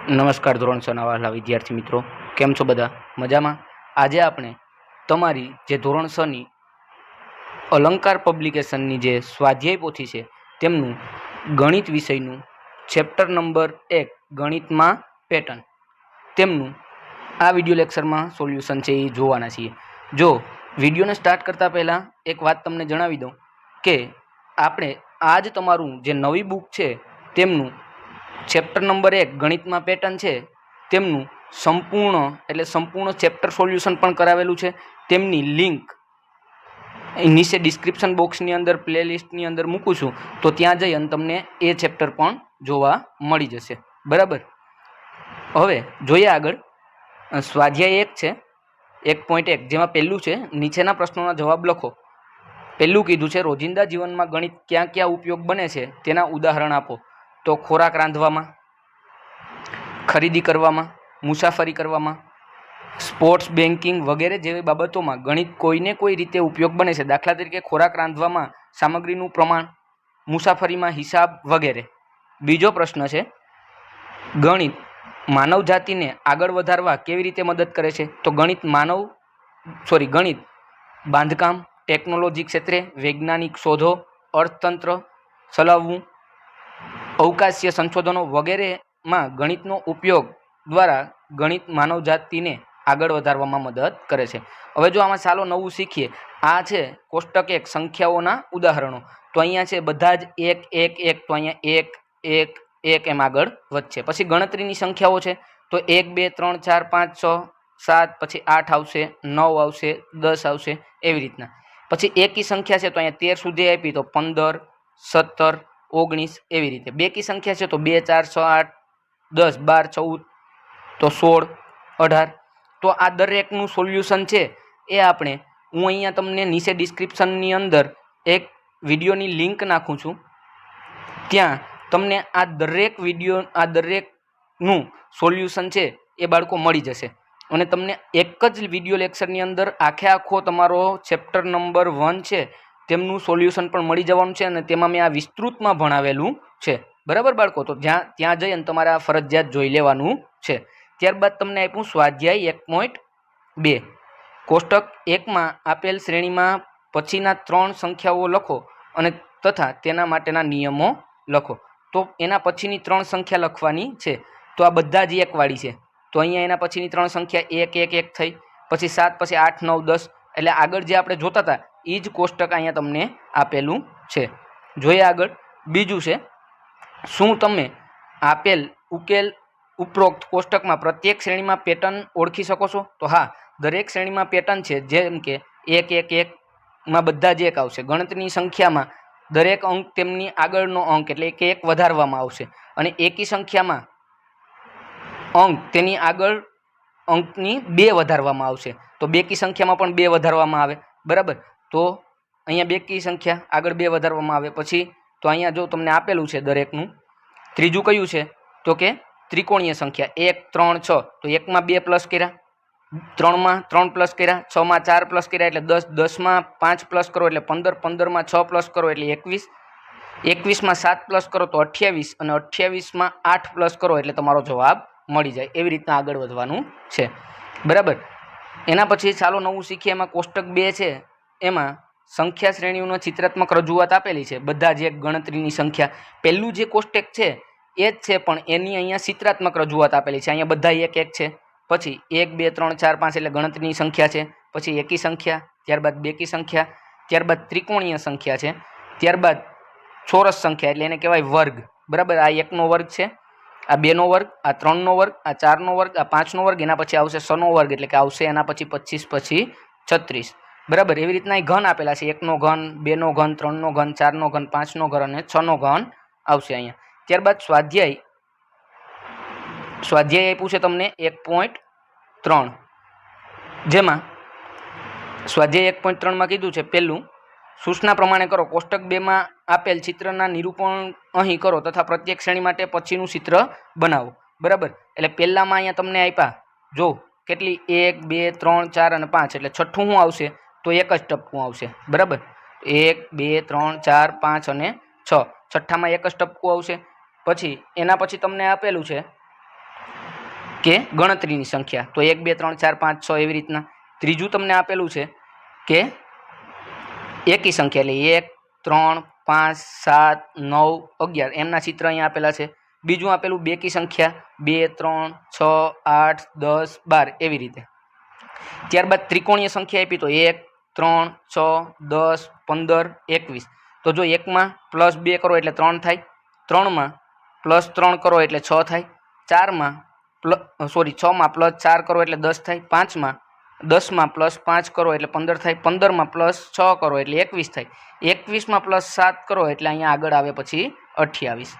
નમસ્કાર ધોરણ 6 ના વહાલા વિદ્યાર્થી મિત્રો, કેમ છો બધા? મજામાં? આજે આપણે તમારી જે ધોરણ 6 ની અલંકાર પબ્લિકેશનની જે સ્વાધ્યાય પોથી છે તેમનું ગણિત વિષયનું ચેપ્ટર નંબર 1 ગણિતમાં પેટર્ન તેમનું આ વિડિયો લેક્ચરમાં સોલ્યુશન છે એ જોવાના છીએ. જો વિડિયોને સ્ટાર્ટ કરતાં પહેલાં એક વાત તમને જણાવી દઉં કે આપણે આજ તમારું જે નવી બુક છે તેમનું ચેપ્ટર નંબર 1 ગણિતમાં પેટર્ન છે તેમનું સંપૂર્ણ ચેપ્ટર સોલ્યુશન પણ કરાવેલું છે. તેમની લિંક નીચે ડિસ્ક્રિપ્શન બોક્સની અંદર પ્લેલિસ્ટની અંદર મૂકું છું, તો ત્યાં જઈ અને તમને એ ચેપ્ટર પણ જોવા મળી જશે. બરાબર, હવે જોઈએ આગળ. સ્વાધ્યાય 1 છે 1.1, જેમાં પહેલું છે નીચેના પ્રશ્નોના જવાબ લખો. પહેલું કીધું છે રોજિંદા જીવનમાં ગણિત ક્યાં ક્યાં ઉપયોગ બને છે તેના ઉદાહરણ આપો. તો ખોરાક રાંધવામાં, ખરીદી કરવામાં, મુસાફરી કરવામાં, સ્પોર્ટ્સ, બેન્કિંગ વગેરે જેવી બાબતોમાં ગણિત કોઈને કોઈ રીતે ઉપયોગ બને છે. દાખલા તરીકે ખોરાક રાંધવામાં સામગ્રીનું પ્રમાણ, મુસાફરીમાં હિસાબ વગેરે. બીજો પ્રશ્ન છે ગણિત માનવ જાતિને આગળ વધારવા કેવી રીતે મદદ કરે છે. તો ગણિત બાંધકામ, ટેકનોલોજી ક્ષેત્રે, વૈજ્ઞાનિક શોધો, અર્થતંત્ર ચલાવવું, અવકાશીય સંશોધનો વગેરેમાં ગણિતનો ઉપયોગ દ્વારા ગણિત માનવ જાતિને આગળ વધારવામાં મદદ કરે છે. હવે જો આમાં ચાલો નવું શીખીએ. આ છે કોષ્ટક 1 સંખ્યાઓના ઉદાહરણો. તો અહીંયા છે બધા જ 1 1 1, તો અહીંયા 1 1 1 એમ આગળ વધશે. પછી ગણતરીની સંખ્યાઓ છે તો 1 2 3 4 5 6 7, પછી 8 આવશે, 9 આવશે, 10 આવશે, એવી રીતના. પછી એકી સંખ્યા છે તો અહીંયા 13 સુધી આપી તો 15 17 19 એવી રીતે. બેકી સંખ્યા છે તો 2 4 6 8 10 12 14, તો 16 18. તો આ દરેકનું સોલ્યુશન છે એ હું અહીંયા તમને નીચે ડિસ્ક્રિપ્શનની અંદર એક વિડીયોની લિંક નાખું છું, ત્યાં તમને આ દરેકનું સોલ્યુશન છે એ બાળકો મળી જશે. અને તમને એક જ વિડીયો લેક્ચરની અંદર આખો તમારો ચેપ્ટર નંબર 1 છે તેમનું સોલ્યુશન પણ મળી જવાનું છે. અને તેમાં મેં આ વિસ્તૃતમાં ભણાવેલું છે. બરાબર બાળકો, તો ત્યાં જઈ અને તમારે આ ફરજિયાત જોઈ લેવાનું છે. ત્યારબાદ તમને આપ્યું સ્વાધ્યાય 1.2. કોષ્ટક 1માં આપેલ શ્રેણીમાં પછીના 3 સંખ્યાઓ લખો અને તથા તેના માટેના નિયમો લખો. તો એના પછીની 3 સંખ્યા લખવાની છે. તો આ બધા જ 1 વાળી છે, તો અહીંયા એના પછીની 3 સંખ્યા 1 1 1 થઈ, પછી 7, પછી 8 9 10. એટલે આગળ જે આપણે જોતા હતા એ જ કોષ્ટક અહીંયા તમને આપેલું છે. જોઈએ આગળ. બીજું છે, શું તમે આપેલ ઉકેલ ઉપરોક્ત કોષ્ટકમાં પ્રત્યેક શ્રેણીમાં પેટર્ન ઓળખી શકો છો? તો હા, દરેક શ્રેણીમાં પેટર્ન છે. જેમ કે 1 1 1માં બધા જ 1 આવશે. ગણતરીની સંખ્યામાં દરેક અંક તેમની આગળનો અંક એટલે કે 1 વધારવામાં આવશે. અને એકી સંખ્યામાં અંક તેની આગળ અંકની 2 વધારવામાં આવશે. તો બેકી સંખ્યામાં પણ 2 વધારવામાં આવે. બરાબર, તો અહીંયા બેકી સંખ્યા આગળ 2 વધારવામાં આવે. પછી તો અહીંયા જો તમને આપેલું છે દરેકનું. ત્રીજું કયું છે તો કે ત્રિકોણીય સંખ્યા 1 3 6. તો 1માં 2 પ્લસ કર્યા, 3માં 3 પ્લસ કર્યા, 6માં 4 પ્લસ કર્યા એટલે 10, 10માં 5 પ્લસ કરો એટલે 15, 15માં 6 પ્લસ કરો એટલે 21, 21માં 7 પ્લસ કરો તો 28, અને 28માં 8 પ્લસ કરો એટલે તમારો જવાબ મળી જાય. એવી રીતના આગળ વધવાનું છે. બરાબર, એના પછી ચાલો નવું શીખીએ. એમાં કોષ્ટક 2 છે, એમાં સંખ્યા શ્રેણીઓનો ચિત્રાત્મક રજૂઆત આપેલી છે. બધા જ 1 ગણતરીની સંખ્યા. પહેલું જે કોષ્ટક છે એ જ છે, પણ એની અહીંયા ચિત્રાત્મક રજૂઆત આપેલી છે. અહીંયા બધા 1 1 છે. પછી 1 2 3 4 5 એટલે ગણતરીની સંખ્યા છે. પછી એકી સંખ્યા, ત્યારબાદ બેકી સંખ્યા, ત્યારબાદ ત્રિકોણીય સંખ્યા છે, ત્યારબાદ ચોરસ સંખ્યા એટલે એને કહેવાય વર્ગ. બરાબર, આ 1નો વર્ગ છે, આ 2નો વર્ગ, આ 3નો વર્ગ, આ 4નો વર્ગ, આ 5નો વર્ગ, એના પછી આવશે 6નો વર્ગ એટલે કે આવશે એના પછી 25, પછી 36. બરાબર, એવી રીતના એ ઘન આપેલા છે. 1નો ઘન, 2નો ઘન, 3નો ઘન, 4નો ઘન, 5નો ઘન અને 6નો ઘન આવશે અહીંયા. ત્યારબાદ સ્વાધ્યાય આપ્યું છે તમને 1.3, જેમાં સ્વાધ્યાય 1.3માં કીધું છે પહેલું, સૂચના પ્રમાણે કરો. કોષ્ટક 2માં આપેલ ચિત્રના નિરૂપણ અહીં કરો તથા પ્રત્યેક શ્રેણી માટે પછીનું ચિત્ર બનાવો. બરાબર, એટલે પહેલામાં અહીંયા તમને આપ્યા જો કેટલી 1 2 3 4 અને 5, એટલે છઠ્ઠું શું આવશે તો એક જ ટપકું આવશે. બરાબર, 1 2 3 4 5 અને 6, છઠ્ઠામાં એક જ ટપકું આવશે. પછી એના પછી તમને આપેલું છે કે ગણતરીની સંખ્યા. તો 1 2 3 4 5 6 એવી રીતના. ત્રીજું તમને આપેલું છે કે એકી સંખ્યા એટલે 1 3 5 7 9 11 એમના ચિત્ર અહીંયા આપેલા છે. બીજું આપેલું બેકી સંખ્યા 2 3 6 8 10 12 એવી રીતે. ત્યારબાદ ત્રિકોણીય સંખ્યા આપી તો 1 3 6 10 15 21. તો જો 1માં +2 કરો એટલે 3 થાય, 3માં +3 કરો એટલે 6 થાય, 6માં +4 કરો એટલે 10 થાય, 5માં 10માં +5 કરો એટલે 15 થાય, 15માં +6 કરો એટલે 21 થાય, 21માં +7 કરો એટલે અહીંયા આગળ આવે પછી 28.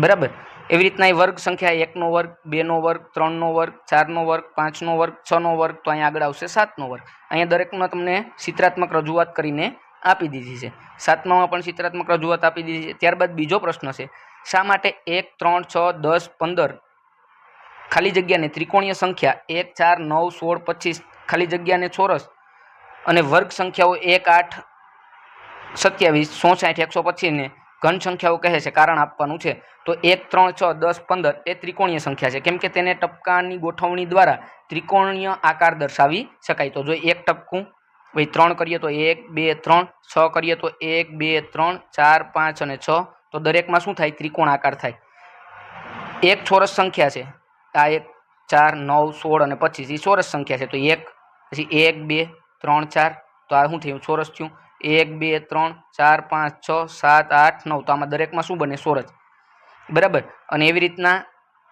બરાબર. એવી રીતના એ વર્ગ સંખ્યા 1નો વર્ગ 2નો વર્ગ 3નો વર્ગ 4નો વર્ગ 5નો વર્ગ 6નો વર્ગ, તો અહીંયા આગળ આવશે 7નો વર્ગ. અહીંયા દરેકમાં તમને ચિત્રાત્મક રજૂઆત કરીને આપી દીધી છે. 7મામાં પણ ચિત્રાત્મક રજૂઆત આપી દીધી છે. ત્યારબાદ બીજો પ્રશ્ન છે, શા માટે 1 3 6 10 15 ખાલી જગ્યાને ત્રિકોણીય સંખ્યા 1 4 9 16 25 ખાલી જગ્યાને ચોરસ અને વર્ગ સંખ્યાઓ 1 8 27 64 125 ને ઘન સંખ્યાઓ કહે છે? કારણ આપવાનું છે. તો 1 3 6 10 15 એ ત્રિકોણીય સંખ્યા છે, કેમ કે તેને ટપકાની ગોઠવણી દ્વારા ત્રિકોણીય આકાર દર્શાવી શકાય. તો જો એક ટપકું ભાઈ 3 કરીએ તો 1 2 3, 6 કરીએ તો 1 2 3 4 5 અને 6, તો દરેકમાં શું થાય? ત્રિકોણ આકાર થાય. એક ચોરસ સંખ્યા છે, આ 1 4 9 16 અને 25 એ ચોરસ સંખ્યા છે. તો 1 પછી 1 2 3 4, તો આ શું થયું? ચોરસ થયું. 1 2 3 4 5 6 7 8 9, તો આમાં દરેકમાં શું બને? ચોરસ. બરાબર. અને એવી રીતના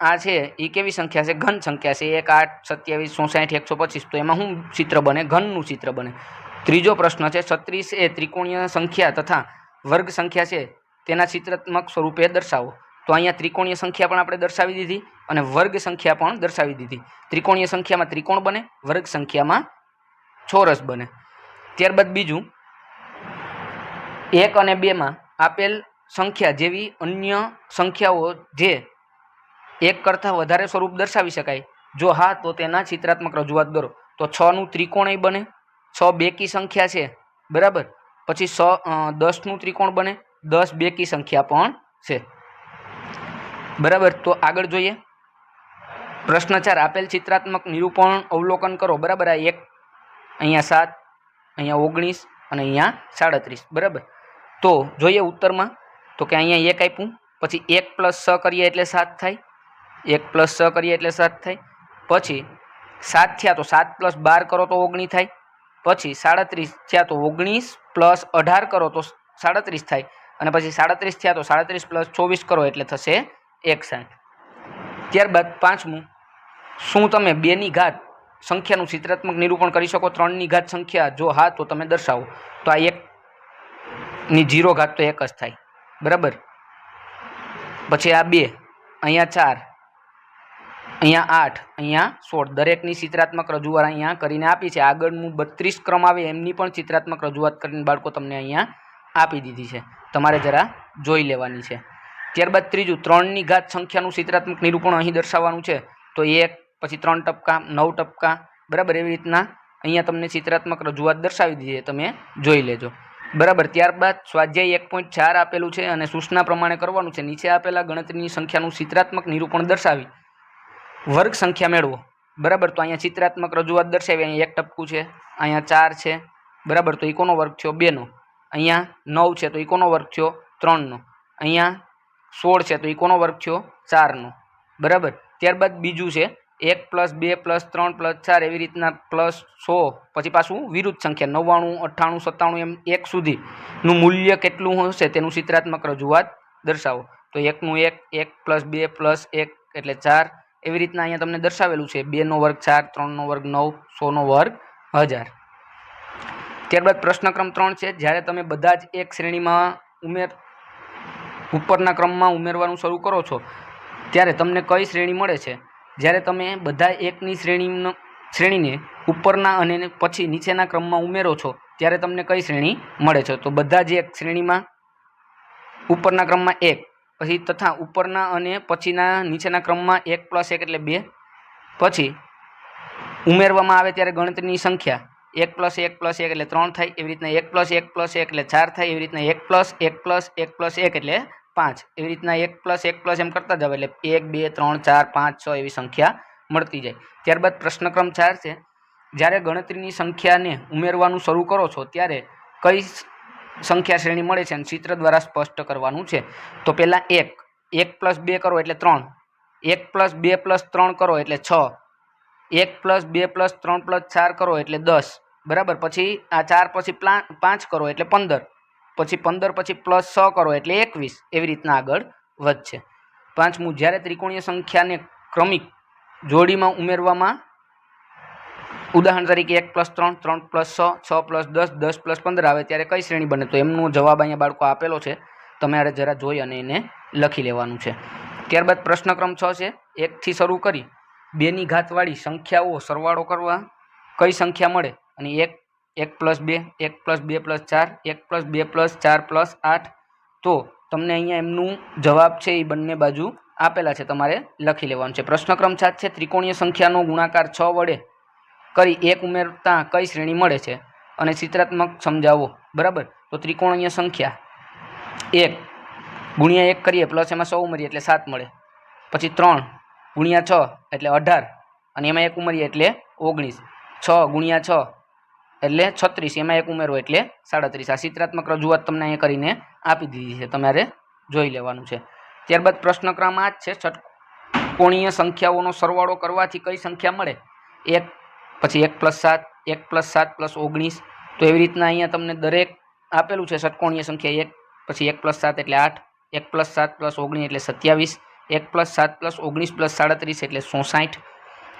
આ છે એ કેવી સંખ્યા છે? ઘન સંખ્યા છે. 1 8 27 64 125, તો એમાં શું ચિત્ર બને? ઘનનું ચિત્ર બને. ત્રીજો પ્રશ્ન છે, 36 એ ત્રિકોણીય સંખ્યા તથા વર્ગ સંખ્યા છે, તેના ચિત્રાત્મક સ્વરૂપે દર્શાવો. તો અહીંયા ત્રિકોણીય સંખ્યા પણ આપણે દર્શાવી દીધી અને વર્ગ સંખ્યા પણ દર્શાવી દીધી. ત્રિકોણીય સંખ્યામાં ત્રિકોણ બને, વર્ગ સંખ્યામાં ચોરસ બને. ત્યારબાદ બીજું, 1 અને 2માં આપેલ સંખ્યા જેવી અન્ય સંખ્યાઓ જે 1 કરતાં વધારે સ્વરૂપ દર્શાવી શકાય? જો હા, તો તેના ચિત્રાત્મક રજૂઆત કરો. તો 6નું ત્રિકોણય બને, 6 બેકી સંખ્યા છે. બરાબર. પછી 10નું ત્રિકોણ બને, 10 બેકી સંખ્યા પણ છે. બરાબર. તો આગળ જોઈએ. પ્રશ્ન 4, આપેલ ચિત્રાત્મક નિરૂપણ અવલોકન કરો. બરાબર. આ 1 અહીંયા 7, અહીંયા 19 અને અહીંયા 37. બરાબર. તો જોઈએ ઉત્તરમાં. તો કે અહીંયા 1 આપ્યું, પછી 1 + 6 કરીએ એટલે 7 થાય, 1 + 6 કરીએ એટલે 7 થાય, પછી 7 થયા તો 7 + 12 કરો તો 19 થાય, પછી 37 થયા તો 19 + 18 કરો તો 37 થાય, અને પછી 37 થયા તો 37 + 24 કરો એટલે થશે 61. ત્યારબાદ પાંચમું, શું તમે 2ની ઘાત સંખ્યાનું ચિત્રાત્મક નિરૂપણ કરી શકો? 3ની ઘાત સંખ્યા જો હા, તો તમે દર્શાવો. તો આ 1ની 0 ઘાત તો 1 જ થાય. બરાબર. પછી આ 2, અહીંયા 4, અહીંયા 8, અહીંયા 16, દરેકની ચિત્રાત્મક રજૂઆત અહીંયા કરીને આપી છે. આગળનું 32 ક્રમ આવે એમની પણ ચિત્રાત્મક રજૂઆત કરીને બાળકો તમને અહીંયા આપી દીધી છે. તમારે જરા જોઈ લેવાની છે. ત્યારબાદ ત્રીજું, 3ની ઘાત સંખ્યાનું ચિત્રાત્મક નિરૂપણ અહીં દર્શાવવાનું છે. તો 1, પછી 3 ટપકા, 9 ટપકા. બરાબર. એવી રીતના અહીંયા તમને ચિત્રાત્મક રજૂઆત દર્શાવી દીધી છે, તમે જોઈ લેજો. બરાબર. ત્યારબાદ સ્વાધ્યાય 1.4 આપેલું છે અને સૂચના પ્રમાણે કરવાનું છે. નીચે આપેલા ગણતરીની સંખ્યાનું ચિત્રાત્મક નિરૂપણ દર્શાવી વર્ગ સંખ્યા મેળવો. બરાબર. તો અહીંયા ચિત્રાત્મક રજૂઆત દર્શાવી. અહીંયા 1 ટપકું છે, અહીંયા 4 છે. બરાબર. તો એ કોનો વર્ગ થયો? 2નો. અહીંયા 9 છે, તો એ કોનો વર્ગ થયો? 3નો. અહીંયા 16 છે, તો એ કોનો વર્ગ થયો? 4નો. બરાબર. ત્યારબાદ બીજું છે 1 + 2 + 3 + 4 એવી રીતના +100, પછી પાછું વિરુદ્ધ સંખ્યા 99 98 97 એમ 1 સુધીનું મૂલ્ય કેટલું હશે તેનું ચિત્રાત્મક રજૂઆત દર્શાવો. તો 1નું 1, 1 + 2 + 1 એટલે 4. એવી રીતના અહીંયા તમને દર્શાવેલું છે. 2નો વર્ગ 4, 3નો વર્ગ 9, 100નો વર્ગ 1000. ત્યારબાદ પ્રશ્ન ક્રમ 3 છે, જ્યારે તમે બધા જ એક શ્રેણીમાં ઉપરના ક્રમમાં ઉમેરવાનું શરૂ કરો છો ત્યારે તમને કઈ શ્રેણી મળે છે? જ્યારે તમે બધા એકની શ્રેણીને ઉપરના અને પછી નીચેના ક્રમમાં ઉમેરો છો ત્યારે તમને કઈ શ્રેણી મળે છે? તો બધા જ એક શ્રેણીમાં ઉપરના ક્રમમાં 1, પછી તથા ઉપરના અને પછીના નીચેના ક્રમમાં 1 + 1 એટલે 2, પછી ઉમેરવામાં આવે ત્યારે ગણતરીની સંખ્યા 1 + 1 + 1 એટલે 3 થાય. એવી રીતના 1 + 1 + 1 એટલે 4 થાય. એવી રીતના 1 + 1 + 1 + 1 એટલે 5. એવી રીતના 1 + 1 + એમ કરતા જાવ એટલે 1 2 3 4 5 6 એવી સંખ્યા મળતી જાય। ત્યારબાદ પ્રશ્ન ક્રમ 4 છે, જ્યારે ગણતરીની સંખ્યાને ઉમેરવાનું શરૂ કરો છો ત્યારે કઈ સંખ્યા શ્રેણી મળે છે અને ચિત્ર દ્વારા સ્પષ્ટ કરવાનું છે। તો પહેલાં 1 + 2 કરો એટલે 3, 1 + 2 + 3 કરો એટલે 6, 1 + 2 + 3 + 4 કરો એટલે 10, બરાબર। પછી આ 4 પછી 5 કરો એટલે 15, પછી 15 પછી +6 કરો એટલે 21, એવી રીતના આગળ વધશે। પાંચમું, જ્યારે ત્રિકોણીય સંખ્યાને ક્રમિક જોડીમાં ઉમેરવામાં, ઉદાહરણ તરીકે 1 + 3, 3 + 6, 6 + 10, 10 + 15 આવે ત્યારે કઈ શ્રેણી બને? તો એમનો જવાબ અહીંયા બાળકો આપેલો છે, તમારે જરા જોઈ અને એને લખી લેવાનું છે। ત્યારબાદ પ્રશ્ન ક્રમ 6 છે, 1 થી શરૂ કરી 2 ની ઘાતવાળી સંખ્યાઓ સરવાળો કરવા કઈ સંખ્યા મળે? અને 1 + 2, 1 + 2 + 4, 1 + 2 + 4 + 8, તો તમને અહીંયા એમનું જવાબ છે એ બંને બાજુ આપેલા છે, તમારે લખી લેવાનું છે। પ્રશ્ન ક્રમ 7 છે, ત્રિકોણીય સંખ્યાનો ગુણાકાર 6 વડે કરી 1 ઉમેરતા કઈ શ્રેણી મળે છે અને ચિત્રાત્મક સમજાવો, બરાબર। તો ત્રિકોણીય સંખ્યા 1 × 1 કરીએ પ્લસ એમાં 100 ઉમેરીએ એટલે 7 મળે, પછી 3 × 6 એટલે 18 અને એમાં 1 ઉમેરીએ એટલે 19, 6 × 6 એટલે 36, એમાં 1 ઉમેરો એટલે 37। આ ચિત્રાત્મક રજૂઆત તમને અહીંયા કરીને આપી દીધી છે, તમારે જોઈ લેવાનું છે। ત્યારબાદ પ્રશ્ન ક્રમ 8 છે, ષટકોણીય સંખ્યાઓનો સરવાળો કરવાથી કઈ સંખ્યા મળે? 1 પછી 1 + 7, 1 + 7 + 19, તો એવી રીતના અહીંયા તમને દરેક આપેલું છે। ષટકોણીય સંખ્યા 1 પછી 1 + 7 એટલે 8, 1 + 7 + 19 એટલે 27, 1 + 7 + 19 + 37 એટલે 64,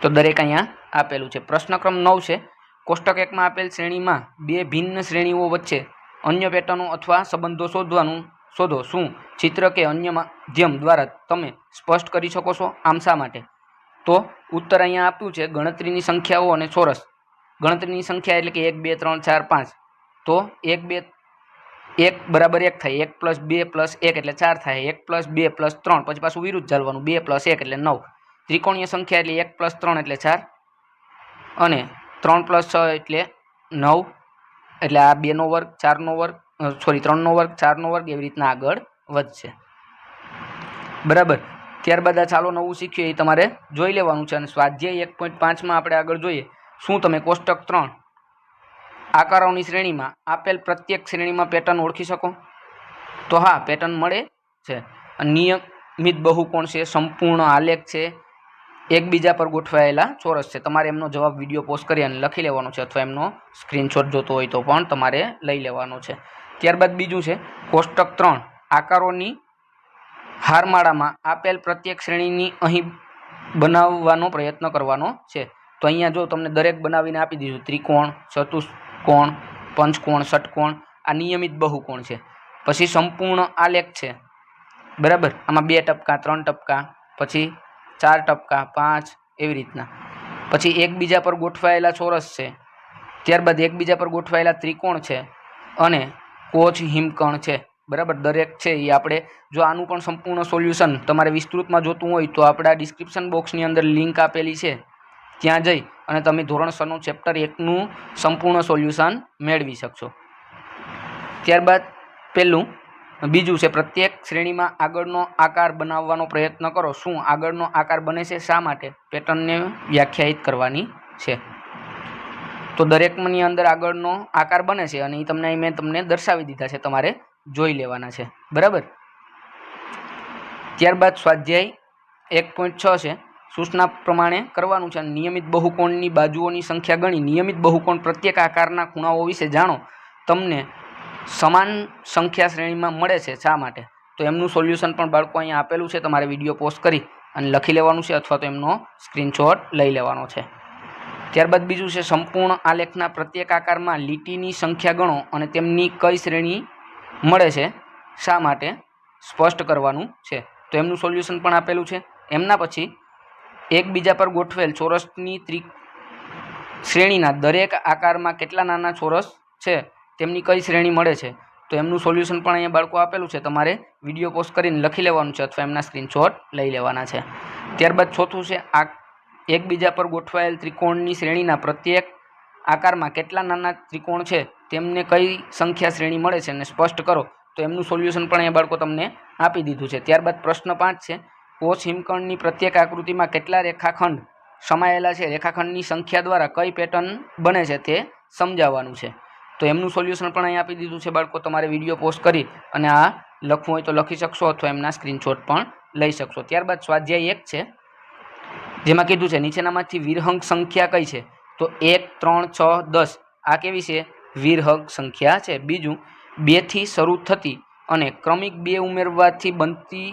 તો દરેક અહીંયા આપેલું છે। પ્રશ્ન ક્રમ 9 છે, કોષ્ટક 1 માં આપેલ શ્રેણીમાં બે ભિન્ન શ્રેણીઓ વચ્ચે અન્ય પેટર્નો અથવા સંબંધો શોધો। શું ચિત્ર કે અન્ય માધ્યમ દ્વારા તમે સ્પષ્ટ કરી શકો છો? આમ શા માટે? તો ઉત્તર અહીંયા આપ્યું છે, ગણતરીની સંખ્યાઓ અને ચોરસ। ગણતરીની સંખ્યા એટલે કે 1 2 3 4 5, તો 1 બરાબર 1 થાય, 1 + 2 + 1 એટલે 4 થાય, 1 + 2 + 3 પછી પાછું વિરુદ્ધ ચાલવાનું, 2 + 1 એટલે 9। ત્રિકોણીય સંખ્યા એટલે 1 + 3 એટલે 4 અને 3 + 6 એટલે 9, એટલે આ 2 નો વર્ગ, 4 નો વર્ગ, 3 નો વર્ગ, 4 નો વર્ગ, એવી રીતના આગળ વધશે, બરાબર। ત્યારબાદ આ ચાલો નવું શીખ્યું એ તમારે જોઈ લેવાનું છે। અને સ્વાધ્યાય 1.5માં આપણે આગળ જોઈએ, શું તમે કોષ્ટક 3 આકારોની શ્રેણીમાં આપેલ પ્રત્યેક શ્રેણીમાં પેટર્ન ઓળખી શકો? તો હા, પેટર્ન મળે છે। નિયમિત બહુકોણ છે, સંપૂર્ણ આલેખ છે, એકબીજા પર ગોઠવાયેલા ચોરસ છે। તમારે એમનો જવાબ વિડીયો પોઝ કરી અને લખી લેવાનો છે, અથવા એમનો સ્ક્રીનશોટ જોતો હોય તો પણ તમારે લઈ લેવાનો છે। ત્યારબાદ બીજું છે, કોષ્ટક 3 આકારોની હારમાળામાં આપેલ પ્રત્યેક શ્રેણીની અહીં બનાવવાનો પ્રયત્ન કરવાનો છે। તો અહીંયા જો તમને દરેક બનાવીને આપી દીધું, ત્રિકોણ, ચતુષ્કોણ, પંચકોણ, ષટકોણ, આ નિયમિત બહુકોણ છે। પછી સંપૂર્ણ આલેખ છે, બરાબર, આમાં 2 ટપકા, 3 ટપકા, પછી 4 ટપકા, 5, એવી રીતના। પછી એકબીજા પર ગોઠવાયેલા ચોરસ છે, ત્યારબાદ એકબીજા પર ગોઠવાયેલા ત્રિકોણ છે અને કોચ હિમકણ છે, બરાબર। દરેક છે એ આપણે, જો આનું પણ સંપૂર્ણ સોલ્યુશન તમારે વિસ્તૃતમાં જોતું હોય તો આપણા ડિસ્ક્રિપ્શન બોક્સની અંદર લિંક આપેલી છે, ત્યાં જઈ અને તમે ધોરણ 6નું ચેપ્ટર 1નું સંપૂર્ણ સોલ્યુશન મેળવી શકશો। ત્યારબાદ બીજું છે, પ્રત્યેક શ્રેણીમાં આગળનો આકાર બનાવવાનો પ્રયત્ન કરો। શું આગળનો આકાર બને છે? શા માટે? પેટર્નને વ્યાખ્યાયિત કરવાની છે। તો દરેકની અંદર આગળનો આકાર બને છે અને એ મેં તમને દર્શાવી દીધા છે, તમારે જોઈ લેવાના છે, બરાબર। ત્યારબાદ સ્વાધ્યાય 1.6 છે, સૂચના પ્રમાણે કરવાનું છે। નિયમિત બહુકોણની બાજુઓની સંખ્યા ગણી નિયમિત બહુકોણ પ્રત્યેક આકારના ખૂણાઓ વિશે જાણો। તમને સમાન સંખ્યા શ્રેણીમાં મળે છે, શા માટે? તો એમનું સોલ્યુશન પણ બાળકો અહીંયા આપેલું છે, તમારે વિડીયો પોઝ કરી અને લખી લેવાનું છે, અથવા તો એમનો સ્ક્રીનશોટ લઈ લેવાનો છે। ત્યારબાદ બીજું છે, સંપૂર્ણ આલેખના પ્રત્યેક આકારમાં લીટીની સંખ્યા ગણો અને તેમની કઈ શ્રેણી મળે છે, શા માટે? સ્પષ્ટ કરવાનું છે। તો એમનું સોલ્યુશન પણ આપેલું છે। એમના પછી એકબીજા પર ગોઠવેલ ચોરસની શ્રેણીના દરેક આકારમાં કેટલા નાના ચોરસ છે, તેમની કઈ શ્રેણી મળે છે, તો એમનું સોલ્યુશન પણ અહીંયા બાળકો આપેલું છે, તમારે વિડીયો પોઝ કરીને લખી લેવાનું છે, અથવા એમના સ્ક્રીનશોટ લઈ લેવાના છે। ત્યારબાદ ચોથું છે, એકબીજા પર ગોઠવાયેલ ત્રિકોણની શ્રેણીના પ્રત્યેક આકારમાં કેટલા નાના ત્રિકોણ છે, તેમને કઈ સંખ્યા શ્રેણી મળે છે અને સ્પષ્ટ કરો। તો એમનું સોલ્યુશન પણ અહીંયા બાળકો તમને આપી દીધું છે। ત્યારબાદ પ્રશ્ન 5 છે, કોષ હિમકણની પ્રત્યેક આકૃતિમાં કેટલા રેખાખંડ સમાયેલા છે રેખાખંડની સંખ્યા દ્વારા કઈ પેટર્ન બને છે તે સમજાવવાનું છે. તો એમનું સોલ્યુશન પણ અહીં આપી દીધું છે બાળકો. તમારે વિડીયો પોસ્ટ કરી અને આ લખવું હોય તો લખી શકશો અથવા એમના સ્ક્રીનશોટ પણ લઈ શકશો. ત્યારબાદ સ્વાધ્યાય 1 છે, જેમાં કીધું છે નીચેનામાંથી વિરહંક સંખ્યા કઈ છે? તો 1, 3, 6, 10 આ કેવી છે? વિરહંક સંખ્યા છે. બીજું, 2 થી શરૂ થતી અને ક્રમિક 2 ઉમેરવાથી બનતી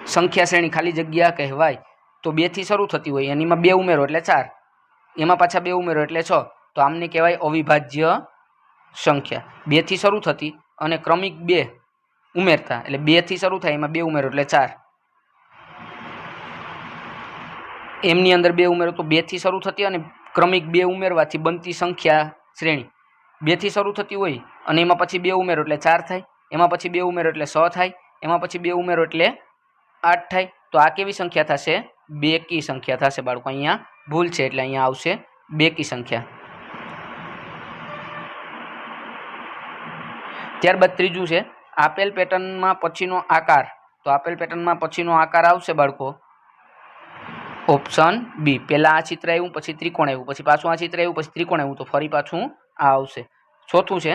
સંખ્યા શ્રેણી ખાલી જગ્યા કહેવાય. તો 2 થી શરૂ થતી હોય એનીમાં 2 ઉમેરો એટલે 4, એમાં પાછા 2 ઉમેરો એટલે 6, તો આમને કહેવાય અવિભાજ્ય સંખ્યા. 2 થી શરૂ થતી અને ક્રમિક 2 ઉમેરતા એટલે 2 થી શરૂ થાય એમાં 2 ઉમેરો એટલે 4, એમની અંદર 2 ઉમેરો તો 2 થી શરૂ થતી અને ક્રમિક 2 ઉમેરવાથી બનતી સંખ્યા શ્રેણી 2 થી શરૂ થતી હોય અને એમાં પછી 2 ઉમેરો એટલે 4 થાય, એમાં પછી 2 ઉમેરો એટલે 6 થાય, એમાં પછી 2 ઉમેરો એટલે 8 થાય. તો આ કેવી સંખ્યા થશે? બેકી સંખ્યા થશે બાળકો. અહીંયા ભૂલ છે એટલે અહીંયા આવશે બેકી સંખ્યા. ત્યારબાદ ત્રીજું છે આપેલ પેટર્નમાં પછીનો આકાર. તો આપેલ પેટર્નમાં પછીનો આકાર આવશે બાળકો ઓપ્શન બી. પહેલા આ ચિત્ર આવ્યું, પછી ત્રિકોણ આવ્યું, પછી પાછું આ ચિત્ર આવ્યું, પછી ત્રિકોણ આવ્યું, તો ફરી પાછું આ આવશે. ચોથું છે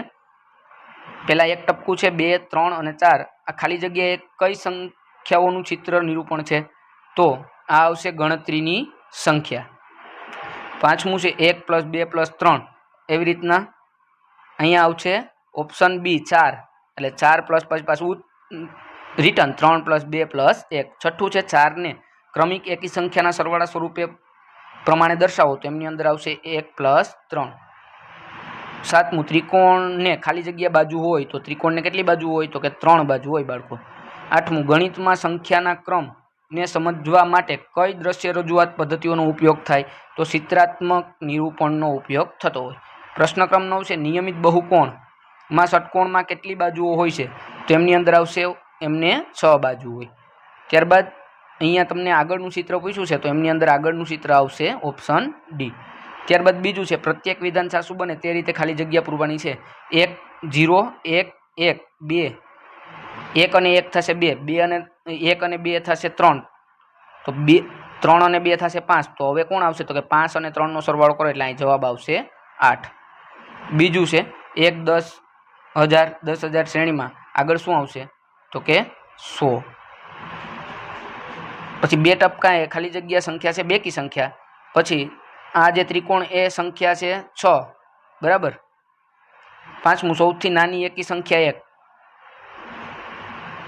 પહેલા એક ટપકું છે, 2, 3 અને 4 આ ખાલી જગ્યાએ કઈ સંખ્યાઓનું ચિત્ર નિરૂપણ છે? તો આ આવશે ગણતરીની સંખ્યા. પાંચમું છે 1 + 2 + 3 એવી રીતના અહીંયા આવશે ઓપ્શન બી 4 એટલે 4 પ્લસ પછી પાછું રિટર્ન 3 + 2 + 1. છઠ્ઠું છે 4 ને ક્રમિક એકી સંખ્યાના સરવાળા સ્વરૂપે પ્રમાણે દર્શાવો. તો એમની અંદર આવશે 1 + 3. સાતમું ત્રિકોણને ખાલી જગ્યા બાજુ હોય તો ત્રિકોણને કેટલી બાજુ હોય? તો કે 3 બાજુ હોય બાળકો. આઠમું ગણિતમાં સંખ્યાના ક્રમને સમજવા માટે કઈ દ્રશ્ય રજૂઆત પદ્ધતિઓનો ઉપયોગ થાય? તો ચિત્રાત્મક નિરૂપણનો ઉપયોગ થતો હોય. પ્રશ્ન ક્રમ 9 છે નિયમિત બહુકોણમાં ષટકોણમાં કેટલી બાજુઓ હોય છે? તો એમની અંદર આવશે એમને 6 બાજુ હોય. ત્યારબાદ અહીંયા તમને આગળનું ચિત્ર પૂછ્યું છે તો એમની અંદર આગળનું ચિત્ર આવશે ઓપ્શન ડી. ત્યારબાદ બીજું છે પ્રત્યેક વિધાન સાચું બને તે રીતે ખાલી જગ્યા પૂરવાની છે. 1, 0, 1, 1, 2, 1 અને 1 થશે 2, 2 અને 1 અને 2 થશે 3, તો 2, 3 અને 2 થશે 5. તો હવે કોણ આવશે? તો કે 5 અને 3 નો સરવાળો કરો એટલે અહીં જવાબ આવશે 8. બીજું છે 1, 10, 1000, 10,000 શ્રેણીમાં આગળ શું આવશે? તો કે 100. પછી 2 ટપકા એ ખાલી જગ્યા સંખ્યા છે બેકી સંખ્યા. પછી આ જે ત્રિકોણ એ સંખ્યા છે 6 બરાબર. પાંચમું સૌથી નાની એકી સંખ્યા 1.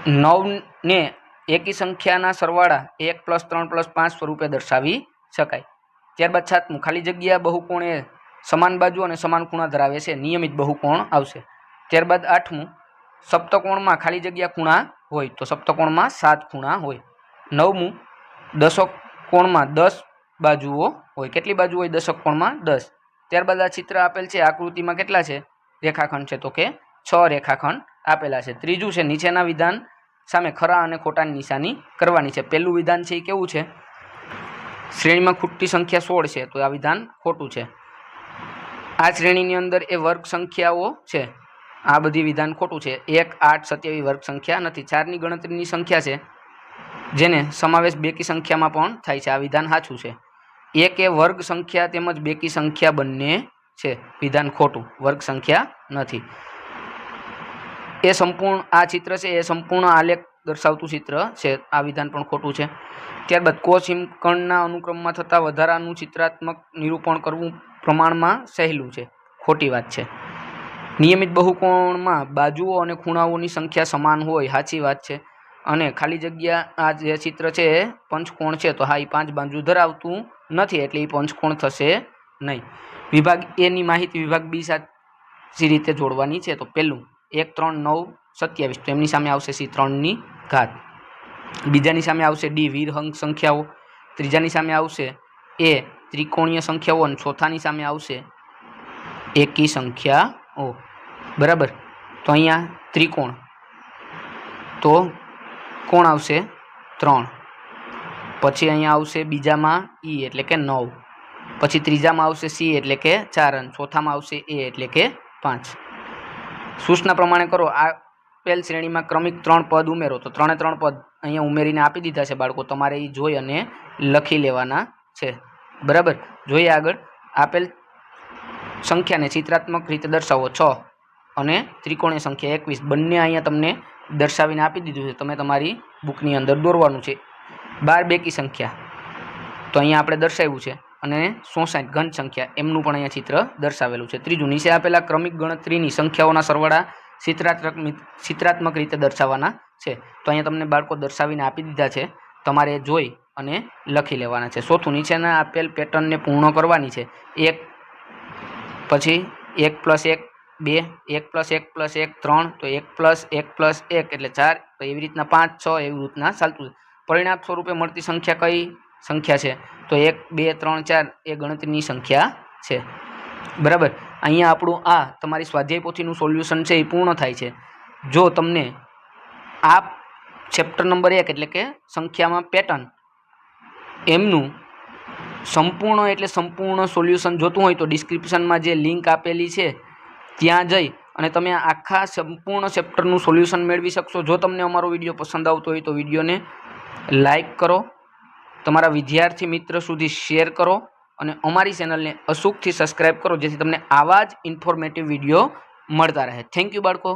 9 ને એકી સંખ્યાના સરવાળા 1 + 3 + 5 સ્વરૂપે દર્શાવી શકાય. ત્યારબાદ સાતમું ખાલી જગ્યા બહુકોણ એ સમાન બાજુ અને સમાન ખૂણા ધરાવે છે, નિયમિત બહુકોણ આવશે. ત્યારબાદ આઠમું સપ્તકોણમાં ખાલી જગ્યા ખૂણા હોય તો સપ્તકોણમાં 7 ખૂણા હોય. નવમું દશકોણમાં 10 બાજુઓ હોય. કેટલી બાજુ હોય દશકોણમાં? 10. ત્યારબાદ આ ચિત્ર આપેલ છે આકૃતિમાં કેટલા છે રેખાખંડ છે? તો કે 6 રેખાખંડ આપેલા છે. ત્રીજું છે નીચેના વિધાન સામે ખરા અને ખોટાની નિશાની કરવાની છે. પહેલું વિધાન છે એ કેવું છે? શ્રેણીમાં ખૂટતી સંખ્યા 16 છે, તો આ વિધાન ખોટું છે. આ શ્રેણીની અંદર એ વર્ગ સંખ્યાઓ છે, આ બધી વિધાન ખોટું છે. 1, 8, 27 વર્ગ સંખ્યા નથી. 4ની ગણતરીની સંખ્યા છે જેને સમાવેશ બેકી સંખ્યામાં પણ થાય છે, આ વિધાન સાચું છે. 1 એ વર્ગ સંખ્યા તેમજ બેકી સંખ્યા બંને છે, વિધાન ખોટું, વર્ગ સંખ્યા નથી. એ સંપૂર્ણ આ ચિત્ર છે એ સંપૂર્ણ આલેખ દર્શાવતું ચિત્ર છે, આ વિધાન પણ ખોટું છે. ત્યારબાદ કોષહિમકણના અનુક્રમમાં થતા વધારાનું ચિત્રાત્મક નિરૂપણ કરવું પ્રમાણમાં સહેલું છે, ખોટી વાત છે. નિયમિત બહુકોણમાં બાજુઓ અને ખૂણાઓની સંખ્યા સમાન હોય, સાચી વાત છે. અને ખાલી જગ્યા આ જે ચિત્ર છે એ પંચકોણ છે, તો હા એ 5 બાજુ ધરાવતું નથી એટલે એ પંચકોણ થશે નહીં. વિભાગ એ ની માહિતી વિભાગ બી સાચી રીતે જોડવાની છે. તો પહેલું 1, 3, 9, 27 તો એમની સામે આવશે સી 3ની ઘાત. બીજાની સામે આવશે ડી વિરહંક સંખ્યાઓ. ત્રીજાની સામે આવશે એ ત્રિકોણીય સંખ્યાઓ અને ચોથાની સામે આવશે એકી સંખ્યાઓ બરાબર. તો અહીંયા ત્રિકોણ તો કોણ આવશે? 3. પછી અહીંયા આવશે બીજામાં ઈ એટલે કે 9, પછી ત્રીજામાં આવશે સી એટલે કે 4 અને ચોથામાં આવશે એ એટલે કે 5. સૂચના પ્રમાણે કરો. આપેલ શ્રેણીમાં ક્રમિક 3 પદ ઉમેરો. તો 3 પદ અહીંયા ઉમેરીને આપી દીધા છે બાળકો, તમારે એ જોઈ અને લખી લેવાના છે. બરાબર. જોઈએ આગળ. આપેલ સંખ્યાને ચિત્રાત્મક રીતે દર્શાવો. 6 અને ત્રિકોણીય સંખ્યા 21 બંને અહીંયા તમને દર્શાવીને આપી દીધું છે. તમે તમારી બુકની અંદર દોરવાનું છે. 12 બેકી સંખ્યા તો અહીંયા આપણે દર્શાવ્યું છે અને 64 ઘન સંખ્યા એમનું પણ અહીંયા ચિત્ર દર્શાવેલું છે. ત્રીજું, નીચે આપેલા ક્રમિક ગણતરીની સંખ્યાઓના સરવાળા ચિત્રાત્મક રીતે દર્શાવવાના છે. તો અહીંયા તમને બાળકો દર્શાવીને આપી દીધા છે, તમારે જોઈ અને લખી લેવાના છે. ચોથું, નીચેના આપેલ પેટર્નને પૂર્ણ કરવાની છે. 1 પછી 1 + 1 2 1 + 1 + 1 3 તો 1 + 1 + 1 એટલે 4 તો એવી રીતના 5 6 એવી રીતના ચાલતું. પરિણામ સ્વરૂપે મળતી સંખ્યા કઈ સંખ્યા છે? તો 1 2 3 4 એ ગણતરીની સંખ્યા છે. બરાબર. અહીંયા આપણું આ તમારી સ્વાધ્યાય પોથીનું સોલ્યુશન છે એ પૂર્ણ થાય છે. જો તમને આ ચેપ્ટર નંબર 1 એટલે કે સંખ્યામાં પેટર્ન એમનું સંપૂર્ણ સોલ્યુશન જોતું હોય તો ડિસ્ક્રિપ્શનમાં જે લિંક આપેલી છે ત્યાં જઈ અને તમે આખા સંપૂર્ણ ચેપ્ટરનું સોલ્યુશન મેળવી શકશો. જો તમને અમારો વિડીયો પસંદ આવતો હોય તો વિડીયોને લાઈક કરો, તમારા વિદ્યાર્થી મિત્ર સુધી શેર કરો અને અમારી ચેનલને અચૂકથી સબસ્ક્રાઈબ કરો, જેથી તમને આવા જ ઇન્ફોર્મેટિવ વિડીયો મળતા રહે. થેન્ક યુ બાળકો.